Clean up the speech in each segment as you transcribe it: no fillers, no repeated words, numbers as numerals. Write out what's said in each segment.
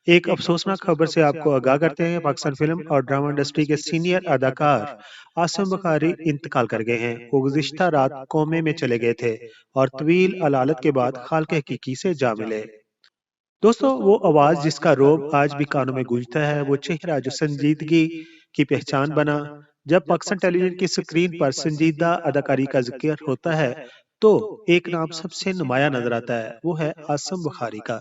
एक अफसोसनाक खबर से आपको आगाह करते हैं। पाकिस्तान फिल्म और ड्रामा इंडस्ट्री के सीनियर अदाकार आसिम बुखारी इंतकाल कर गए हैं। वो गुज़िश्ता रात कोमे में चले गए थे और तवील अलालत के बाद खाल के हकीकी से जा मिले। दोस्तों, वो आवाज जिसका रोब आज भी कानों में गूंजता है, वो चेहरा जो संजीदगी की पहचान बना। जब पाकिस्तान टेलीविजन की स्क्रीन पर संजीदा अदाकारी का जिक्र होता है तो एक नाम सबसे नुमाया नजर आता है, वो है आसिम बुखारी का।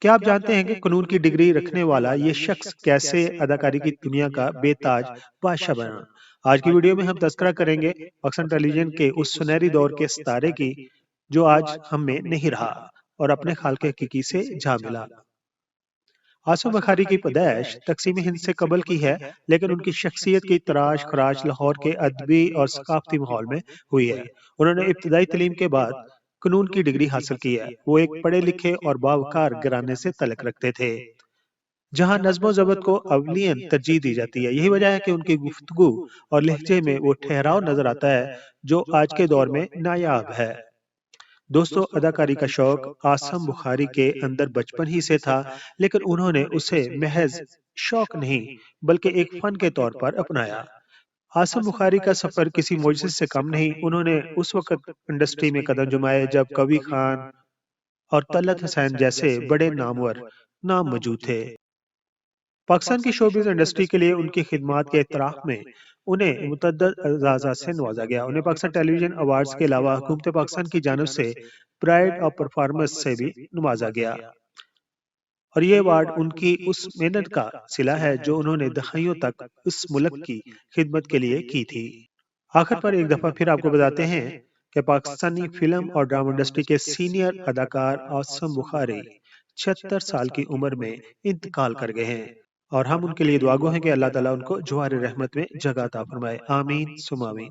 क्या आप जानते हैं कि कानून की डिग्री रखने वाला ये शख्स कैसे अदाकारी की दुनिया का बेताज बादशाह बना? आज की वीडियो में हम तस्करा करेंगे पाकिस्तान टेलीविजन के उस सुनहरी दौर के सितारे की जो आज हम में नहीं रहा और अपने खाल के हकीकी से जा मिला। आसिम बुखारी की पैदाइश तकसीम हिंद से कबल की है, लेकिन उनकी शख्सियत की तराश खराश लाहौर के अदबी और सकाफती माहौल में हुई है। उन्होंने इब्तदाई तालीम के बाद कानून की डिग्री हासिल की है। वो एक पढ़े लिखे और बावकार घराने से तलक रखते थे, जहां नज्म जबत को अवलियन तरजीह दी जाती है। यही वजह है कि उनकी गुफ्तगू और लहजे में वो ठहराव नजर आता है जो आज के दौर में नायाब है। दोस्तों, अदाकारी का शौक आसम बुखारी के अंदर बचपन ही से था, लेकिन उन्होंने उसे महज शौक नहीं बल्कि एक फन के तौर पर अपनाया। आसम बुखारी का सफर किसी मोजिज़े से कम नहीं। उन्होंने उस वक्त इंडस्ट्री में कदम जमाए जब कबीर खान और तलत हुसैन जैसे बड़े नामवर नाम मौजूद थे। पाकिस्तान की शोबिज़ इंडस्ट्री के लिए उनकी खिदमात के एतराफ़ में उन्हें मुतअद्दिद एजाज़ात से नवाजा गया। उन्हें पाकिस्तान टेलीविजन अवार्ड्स के अलावा हुकूमत पाकिस्तान की जानिब से प्राइड ऑफ परफॉर्मेंस से भी नवाजा गया। और ये अवार्ड उनकी उस मेहनत का सिला है जो उन्होंने दहाइयों तक इस मुल्क की खिदमत के लिए की थी। आखिर पर एक दफा फिर आपको बताते हैं कि पाकिस्तानी फिल्म और ड्रामा इंडस्ट्री के सीनियर अदाकार आसिम बुखारी 76 साल की उम्र में इंतकाल कर गए हैं, और हम उनके लिए दुआगो हैं कि अल्लाह ताला उनको जवार रहमत में जगह अता फरमाए। आमीन सुम आमीन।